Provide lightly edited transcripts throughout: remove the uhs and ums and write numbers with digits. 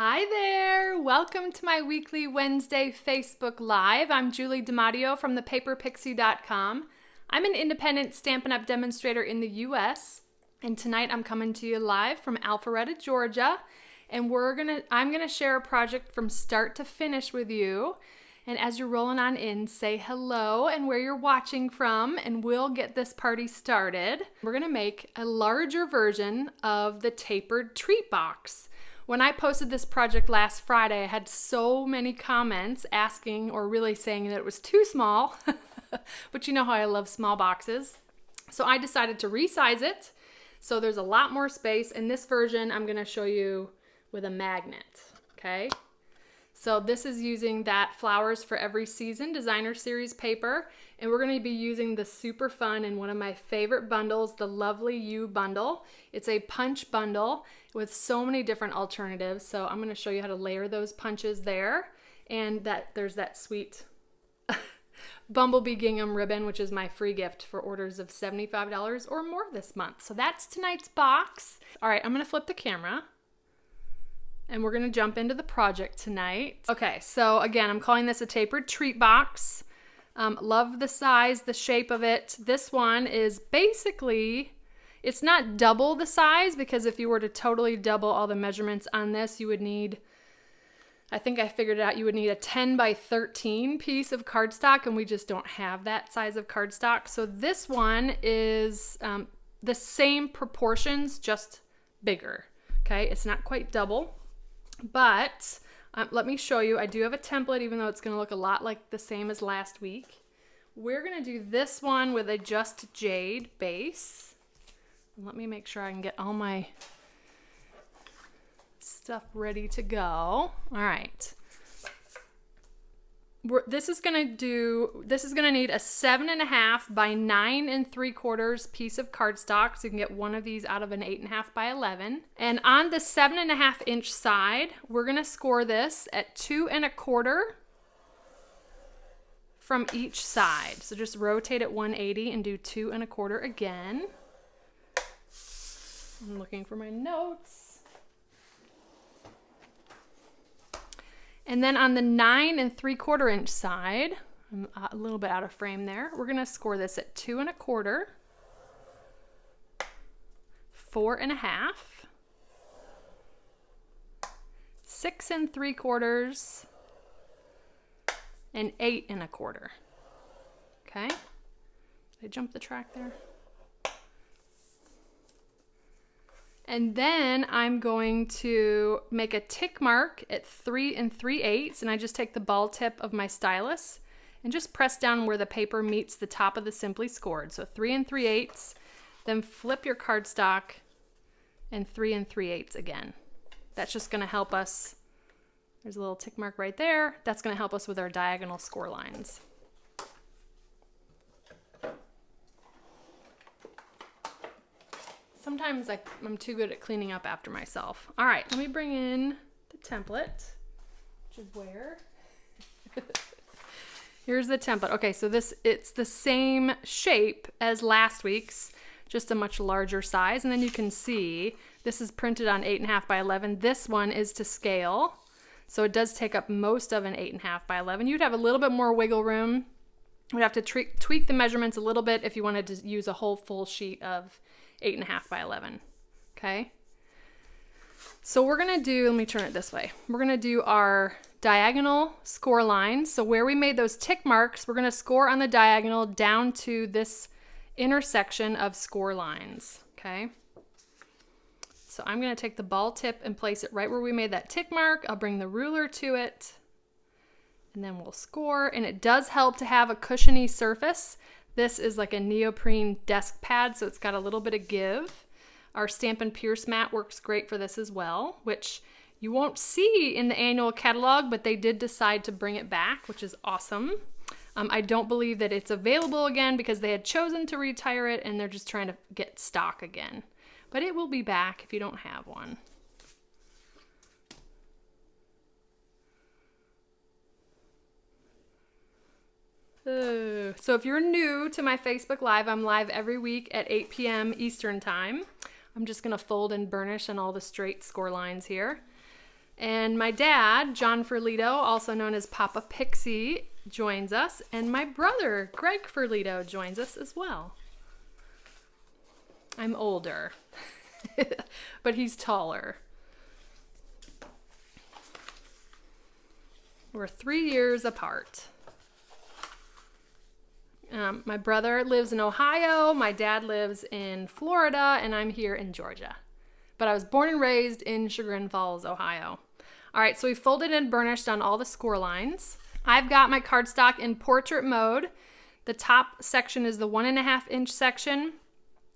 Hi there! Welcome to my weekly Wednesday Facebook Live. I'm Julie DiMatteo from thepaperpixie.com. I'm an independent Stampin' Up! Demonstrator in the U.S. and tonight I'm coming to you live from Alpharetta, Georgia. And I'm gonna share a project from start to finish with you. And as you're rolling on in, say hello and where you're watching from, and we'll get this party started. We're gonna make a larger version of the Tapered Treat Box. When I posted this project last Friday, I had so many comments asking or really saying that it was too small, but you know how I love small boxes. So I decided to resize it. So there's a lot more space. In this version, I'm gonna show you with a magnet, okay? So this is using that Flowers for Every Season Designer Series paper, and we're going to be using the super fun and one of my favorite bundles, the Lovely You bundle. It's a punch bundle with so many different alternatives, so I'm going to show you how to layer those punches there, and there's that sweet Bumblebee gingham ribbon, which is my free gift for orders of $75 or more this month. So that's tonight's box. All right, I'm going to flip the camera. And we're gonna jump into the project tonight. Okay, so again, I'm calling this a Tapered Treat Box. Love the size, the shape of it. This one is basically, it's not double the size, because if you were to totally double all the measurements on this, you would need, I think I figured it out, you would need a 10 by 13 piece of cardstock, and we just don't have that size of cardstock. So this one is the same proportions, just bigger, okay? It's not quite double. But let me show you. I do have a template, even though it's going to look a lot like the same as last week. We're going to do this one with a Just Jade base. Let me make sure I can get all my stuff ready to go. All right. This is going to need a 7.5 by 9 3/4 piece of cardstock. So you can get one of these out of an 8.5 by 11. And on the 7.5 inch side, we're going to score this at 2 1/4 from each side. So just rotate it 180 and do 2 1/4 again. I'm looking for my notes. And then on the 9 3/4 inch side, I'm a little bit out of frame there, we're gonna score this at 2 1/4, 4 1/2, 6 3/4, and 8 1/4. Okay? Did I jump the track there? And then I'm going to make a tick mark at 3 3/8, and I just take the ball tip of my stylus and just press down where the paper meets the top of the Simply Scored. So 3 3/8, then flip your cardstock and 3 3/8 again. That's just gonna help us, there's a little tick mark right there. That's gonna help us with our diagonal score lines. Sometimes I'm too good at cleaning up after myself. All right, let me bring in the template, which is where? Here's the template. Okay, so it's the same shape as last week's, just a much larger size. And then you can see this is printed on 8.5 by 11. This one is to scale. So it does take up most of an 8.5 by 11. You'd have a little bit more wiggle room. You'd have to tweak the measurements a little bit if you wanted to use a whole full sheet of 8.5 by 11, okay? So we're gonna do, let me turn it this way. We're gonna do our diagonal score lines. So where we made those tick marks, we're gonna score on the diagonal down to this intersection of score lines, okay? So I'm gonna take the ball tip and place it right where we made that tick mark. I'll bring the ruler to it, and then we'll score. And it does help to have a cushiony surface. This is like a neoprene desk pad, so it's got a little bit of give. Our Stampin' Pierce mat works great for this as well, which you won't see in the annual catalog, but they did decide to bring it back, which is awesome. I don't believe that it's available again because they had chosen to retire it and they're just trying to get stock again. But it will be back if you don't have one. So if you're new to my Facebook Live, I'm live every week at 8 p.m. Eastern Time. I'm just going to fold and burnish on all the straight score lines here. And my dad, John Ferlito, also known as Papa Pixie, joins us. And my brother, Greg Ferlito, joins us as well. I'm older, but he's taller. We're 3 years apart. My brother lives in Ohio, my dad lives in Florida, and I'm here in Georgia. But I was born and raised in Chagrin Falls, Ohio. All right, so we folded and burnished on all the score lines. I've got my cardstock in portrait mode. The top section is the 1.5 inch section.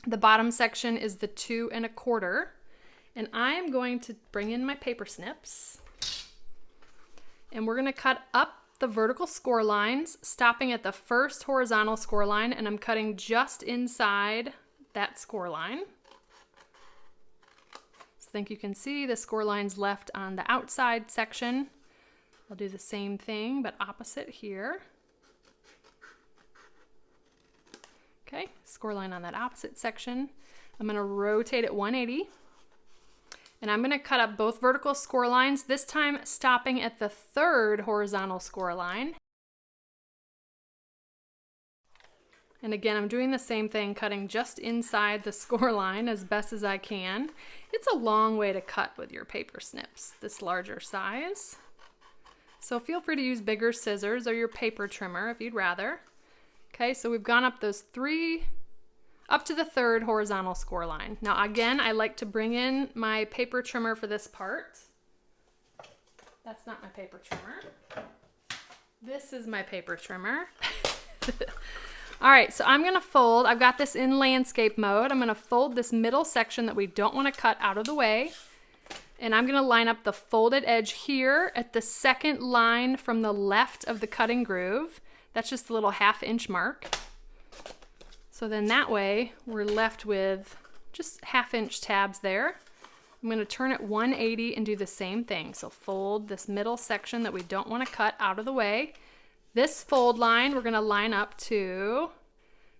The bottom section is the 2 1/4. And I am going to bring in my paper snips. And we're gonna cut up the vertical score lines, stopping at the first horizontal score line, and I'm cutting just inside that score line. So I think you can see the score lines left on the outside section. I'll do the same thing, but opposite here. Okay, score line on that opposite section. I'm gonna rotate it 180. And I'm going to cut up both vertical score lines, this time stopping at the third horizontal score line. And again, I'm doing the same thing, cutting just inside the score line as best as I can. It's a long way to cut with your paper snips, this larger size. So feel free to use bigger scissors or your paper trimmer if you'd rather. Okay, so we've gone up those up to the third horizontal score line. Now again, I like to bring in my paper trimmer for this part. That's not my paper trimmer. This is my paper trimmer. All right, so I'm gonna fold, I've got this in landscape mode. I'm gonna fold this middle section that we don't wanna cut out of the way. And I'm gonna line up the folded edge here at the second line from the left of the cutting groove. That's just a little 1/2 inch mark. So then that way we're left with just 1/2 inch tabs there. I'm going to turn it 180 and do the same thing. So fold this middle section that we don't want to cut out of the way. This fold line we're going to line up to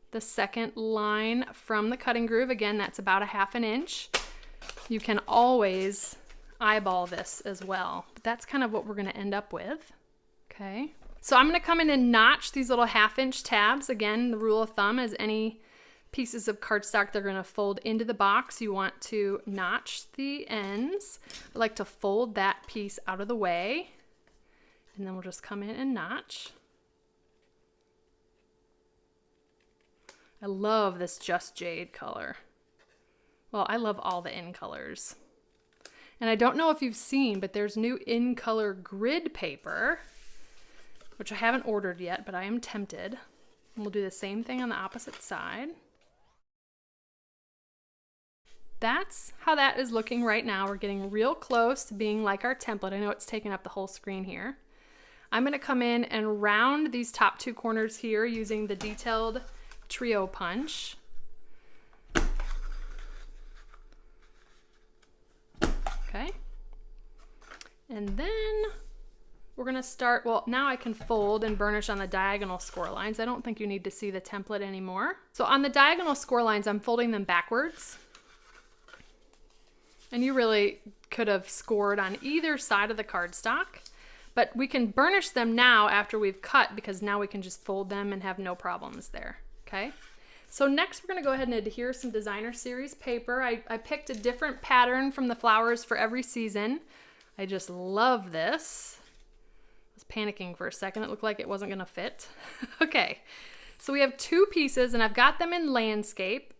the second line from the cutting groove. Again, that's about 1/2 inch. You can always eyeball this as well, but that's kind of what we're going to end up with. Okay. So I'm going to come in and notch these little 1/2 inch tabs. Again, the rule of thumb is any pieces of cardstock they're going to fold into the box, you want to notch the ends. I like to fold that piece out of the way, and then we'll just come in and notch. I love this Just Jade color. Well, I love all the in colors. And I don't know if you've seen, but there's new in color grid paper, which I haven't ordered yet, but I am tempted. And we'll do the same thing on the opposite side. That's how that is looking right now. We're getting real close to being like our template. I know it's taking up the whole screen here. I'm going to come in and round these top 2 corners here using the detailed trio punch. Okay. And then we're going to start, well, now I can fold and burnish on the diagonal score lines. I don't think you need to see the template anymore. So on the diagonal score lines, I'm folding them backwards. And you really could have scored on either side of the cardstock, but we can burnish them now after we've cut, because now we can just fold them and have no problems there, okay? So next we're gonna go ahead and adhere some designer series paper. I picked a different pattern from the flowers for every season. I just love this. I was panicking for a second. It looked like it wasn't gonna fit. Okay, so we have 2 pieces and I've got them in landscape.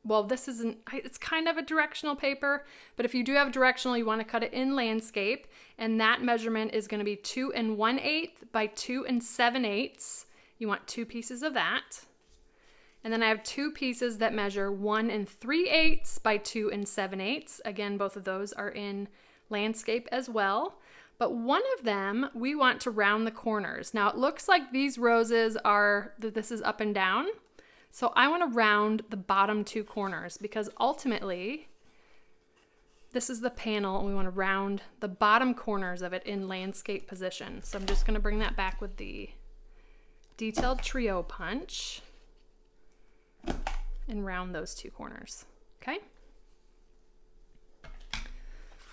Well, this isn't, it's kind of a directional paper, but if you do have directional, you want to cut it in landscape, and that measurement is going to be 2 1/8 by 2 7/8. You want 2 pieces of that. And then I have 2 pieces that measure 1 3/8 by 2 7/8. Again, both of those are in landscape as well. But one of them, we want to round the corners. Now it looks like these roses are, this is up and down. So I want to round the bottom 2 corners, because ultimately this is the panel and we want to round the bottom corners of it in landscape position. So I'm just going to bring that back with the detailed trio punch and round those 2 corners. Okay.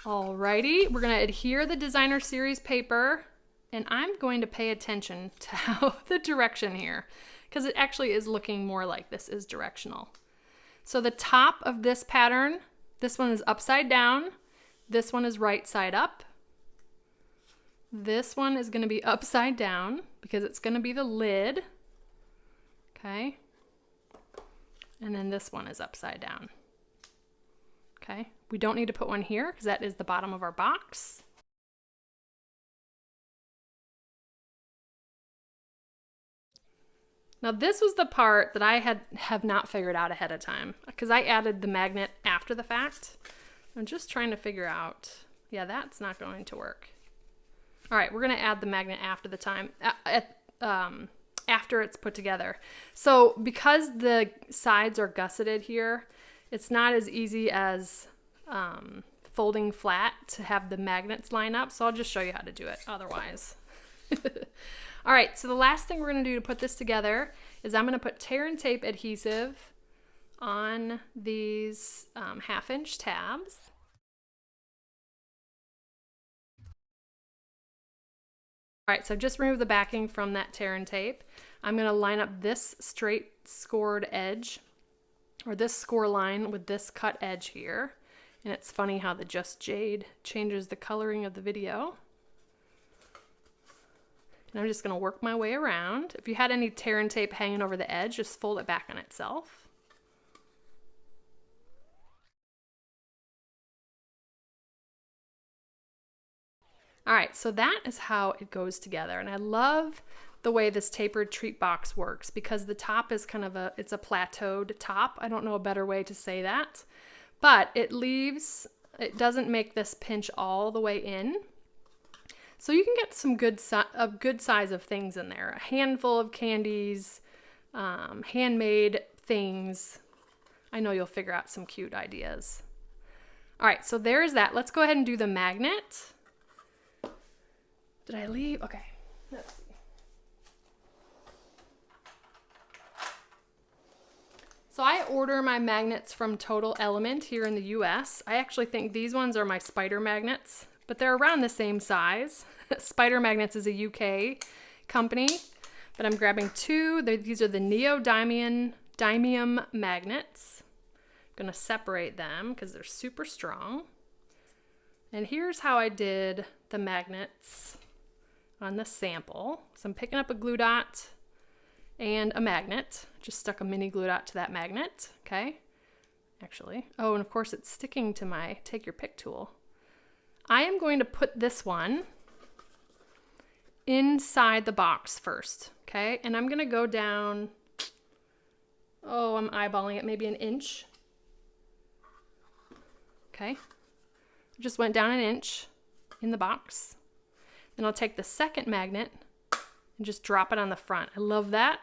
Alrighty, we're gonna adhere the designer series paper, and I'm going to pay attention to how the direction here, because it actually is looking more like this is directional. So the top of this pattern, this one is upside down, this one is right side up, this one is gonna be upside down because it's gonna be the lid, okay? And then this one is upside down. Okay, we don't need to put one here because that is the bottom of our box. Now this was the part that I have not figured out ahead of time because I added the magnet after the fact. I'm just trying to figure out, yeah, that's not going to work. All right, we're gonna add the magnet after the time, after it's put together. So because the sides are gusseted here, it's not as easy as folding flat to have the magnets line up. So I'll just show you how to do it otherwise. All right, so the last thing we're gonna do to put this together is I'm gonna put tear and tape adhesive on these 1/2-inch tabs. All right, so I've just removed the backing from that tear and tape. I'm gonna line up this straight scored edge, or this score line with this cut edge here. And it's funny how the Just Jade changes the coloring of the video. And I'm just gonna work my way around. If you had any tear and tape hanging over the edge, just fold it back on itself. All right, so that is how it goes together. And I love the way this tapered treat box works because the top is kind of it's a plateaued top. I don't know a better way to say that, but it doesn't make this pinch all the way in. So you can get some good size of things in there. A handful of candies, handmade things. I know you'll figure out some cute ideas. All right, so there's that. Let's go ahead and do the magnet. Did I leave? Okay, let's see. So I order my magnets from Total Element here in the US. I actually think these ones are my spider magnets, but they're around the same size. Spider Magnets is a UK company, but I'm grabbing two. These are the neodymium magnets. I'm gonna separate them because they're super strong. And here's how I did the magnets on the sample. So I'm picking up a glue dot and a magnet. Just stuck a mini glue dot to that magnet, okay? Actually, oh, and of course it's sticking to my take your pick tool. I am going to put this one inside the box first, okay? And I'm gonna go down, oh, I'm eyeballing it, maybe an inch. Okay, just went down an inch in the box. Then I'll take the second magnet and just drop it on the front. I love that.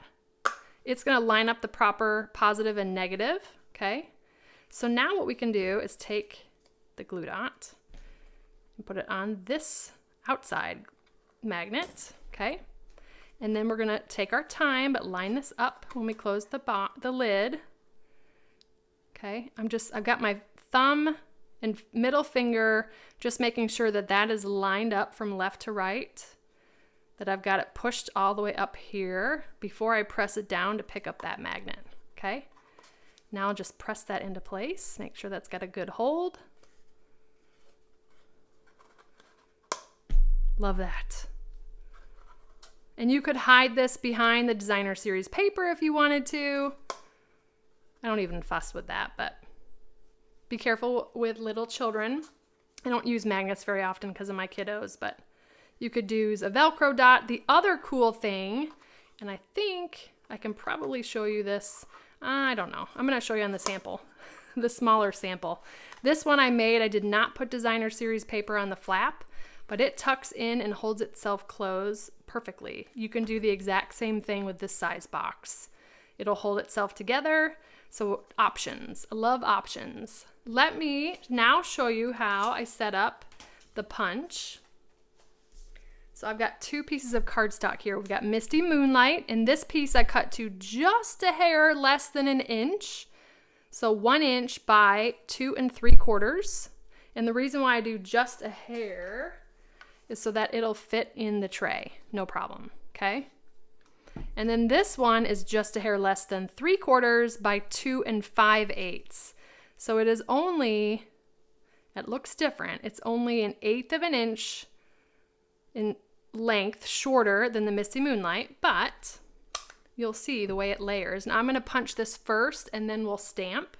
It's gonna line up the proper positive and negative, okay? So now what we can do is take the glue dot and put it on this outside magnet, okay? And then we're gonna take our time, but line this up when we close the lid. Okay, I've got my thumb and middle finger just making sure that that is lined up from left to right, that I've got it pushed all the way up here before I press it down to pick up that magnet, okay? Now I'll just press that into place, make sure that's got a good hold. Love that. And you could hide this behind the designer series paper if you wanted to. I don't even fuss with that, but be careful with little children. I don't use magnets very often because of my kiddos, but you could use a Velcro dot. The other cool thing, and I think I can probably show you this. I don't know. I'm going to show you on the sample, the smaller sample. This one I made, I did not put designer series paper on the flap, but it tucks in and holds itself closed perfectly. You can do the exact same thing with this size box. It'll hold itself together. So options, I love options. Let me now show you how I set up the punch. So I've got two pieces of cardstock here. We've got Misty Moonlight, and this piece I cut to just a hair less than an inch. So 1 inch by 2 3/4. And the reason why I do just a hair is so that it'll fit in the tray, no problem, okay? And then this one is just a hair less than 3/4 by 2 5/8. So it is only, it looks different. It's only 1/8 of an inch in length shorter than the Misty Moonlight, but you'll see the way it layers. Now I'm gonna punch this first and then we'll stamp.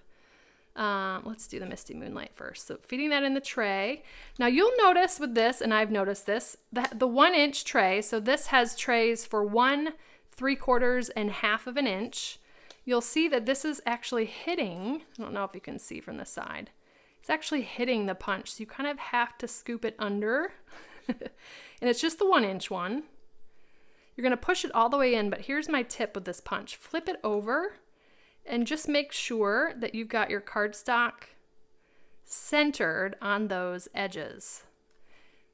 Let's do the Misty Moonlight first. So feeding that in the tray. Now you'll notice with this, and I've noticed this, that the 1 inch tray, so this has trays for 1, 3/4, and 1/2 of an inch. You'll see that this is actually hitting, I don't know if you can see from the side, it's actually hitting the punch. So you kind of have to scoop it under. And it's just the 1 inch one. You're gonna push it all the way in, but here's my tip with this punch. Flip it over and just make sure that you've got your cardstock centered on those edges.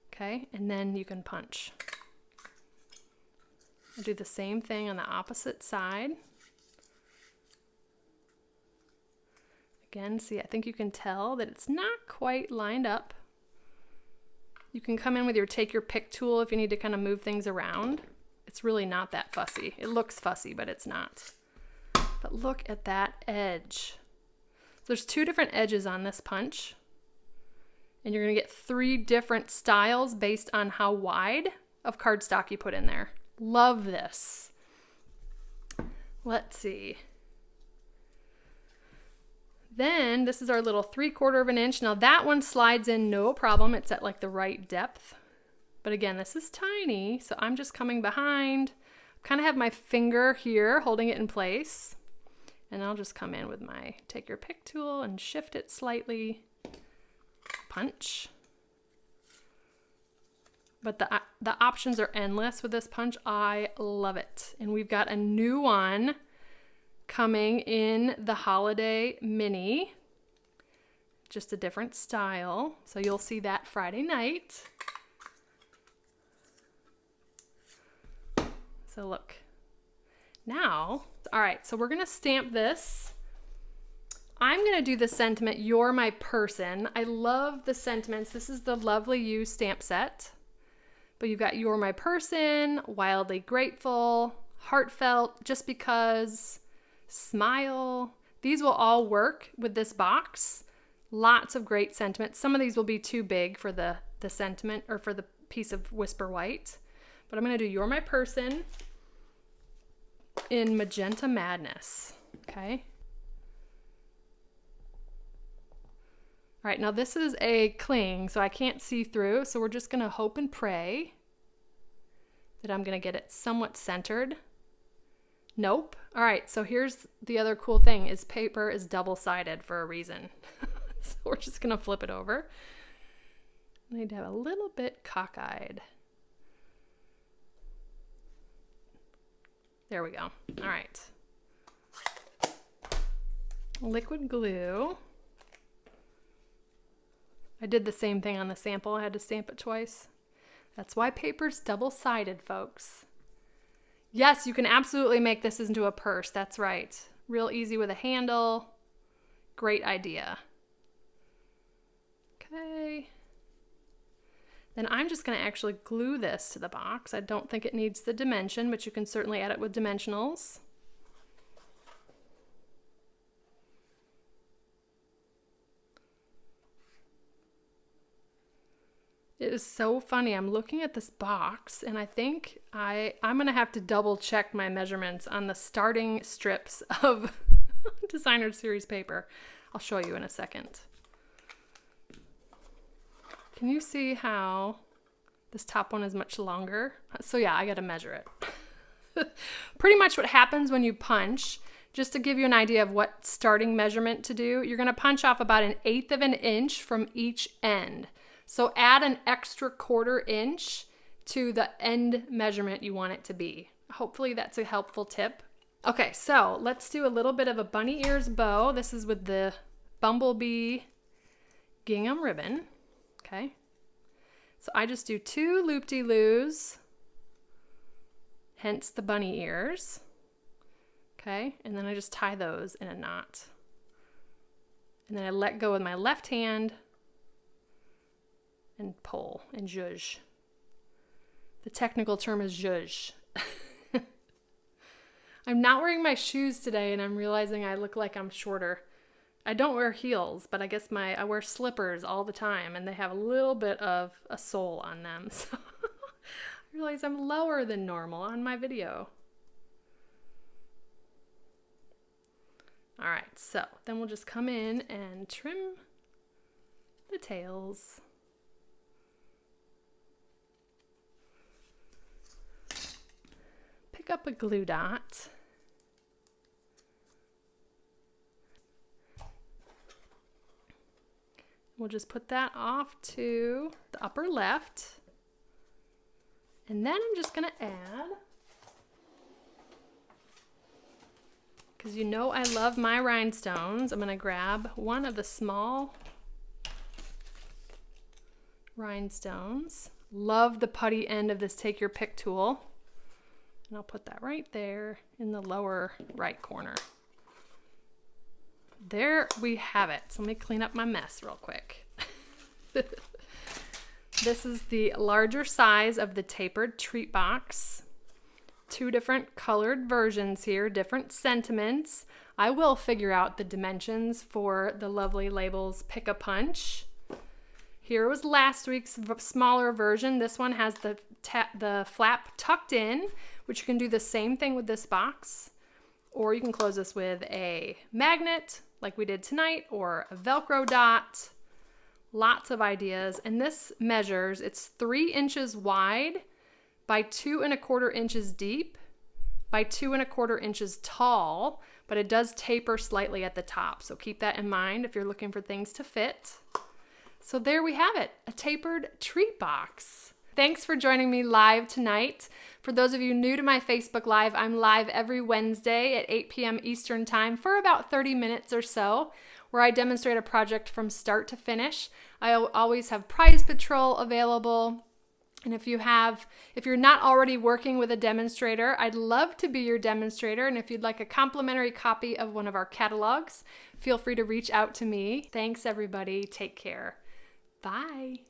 Okay, and then you can punch. I'll do the same thing on the opposite side. Again, see, I think you can tell that it's not quite lined up. You can come in with your take your pick tool if you need to kind of move things around. It's really not that fussy. It looks fussy, but it's not. But look at that edge. So there's 2 different edges on this punch. And you're gonna get 3 different styles based on how wide of cardstock you put in there. Love this. Let's see. Then this is our little 3/4 of an inch. Now that one slides in no problem. It's at like the right depth. But again, this is tiny. So I'm just coming behind, kind of have my finger here holding it in place. And I'll just come in with my take your pick tool and shift it slightly. Punch. But the options are endless with this punch. I love it. And we've got a new one coming in the Holiday Mini. Just a different style. So you'll see that Friday night. So look. Now, all right, so we're gonna stamp this. I'm gonna do the sentiment, "You're my person." I love the sentiments. This is the Lovely You stamp set. But you've got "You're my person," "Wildly grateful," "Heartfelt," "Just because," "Smile." These will all work with this box. Lots of great sentiments. Some of these will be too big for the sentiment or for the piece of Whisper White. But I'm gonna do "You're my person" in Magenta Madness, okay? All right, now this is a cling, so I can't see through, so we're just gonna hope and pray that I'm gonna get it somewhat centered. Nope. All right, so here's the other cool thing is paper is double-sided for a reason. So we're just gonna flip it over. I need to have a little bit cockeyed. There we go. All right. Liquid glue. I did the same thing on the sample. I had to stamp it twice. That's why paper's double-sided, folks. Yes, you can absolutely make this into a purse. That's right. Real easy with a handle. Great idea. Okay. Then I'm just going to actually glue this to the box. I don't think it needs the dimension, but you can certainly add it with dimensionals. It is so funny. I'm looking at this box and I think I'm going to have to double check my measurements on the starting strips of Designer Series paper. I'll show you in a second. Can you see how this top one is much longer? So yeah, I got to measure it. Pretty much what happens when you punch, just to give you an idea of what starting measurement to do, you're going to punch off about 1/8 of an inch from each end. So add an extra 1/4 inch to the end measurement you want it to be. Hopefully that's a helpful tip. Okay, so let's do a little bit of a bunny ears bow. This is with the Bumblebee gingham ribbon. Okay, so I just do 2 loop-de-loos, hence the bunny ears. Okay, and then I just tie those in a knot. And then I let go with my left hand and pull and zhuzh. The technical term is zhuzh. I'm not wearing my shoes today, and I'm realizing I look like I'm shorter. I don't wear heels, but I guess I wear slippers all the time, and they have a little bit of a sole on them. So I realize I'm lower than normal on my video. All right, so then we'll just come in and trim the tails. Pick up a glue dot. We'll just put that off to the upper left. And then I'm just gonna add, because you know I love my rhinestones, I'm gonna grab one of the small rhinestones. Love the putty end of this take your pick tool. And I'll put that right there in the lower right corner. There we have it. So let me clean up my mess real quick. This is the larger size of the Tapered Treat Box. 2 different colored versions here, different sentiments. I will figure out the dimensions for the lovely labels Pick a Punch. Here was last week's smaller version. This one has the flap tucked in, which you can do the same thing with this box. Or you can close this with a magnet like we did tonight, or a Velcro dot. Lots of ideas. And this measures, it's 3 inches wide by 2 1/4 inches deep by 2 1/4 inches tall, but it does taper slightly at the top. So keep that in mind if you're looking for things to fit. So there we have it, a tapered treat box. Thanks for joining me live tonight. For those of you new to my Facebook Live, I'm live every Wednesday at 8 p.m. Eastern Time for about 30 minutes or so, where I demonstrate a project from start to finish. I always have prize patrol available. And if you're not already working with a demonstrator, I'd love to be your demonstrator. And if you'd like a complimentary copy of one of our catalogs, feel free to reach out to me. Thanks, everybody. Take care. Bye.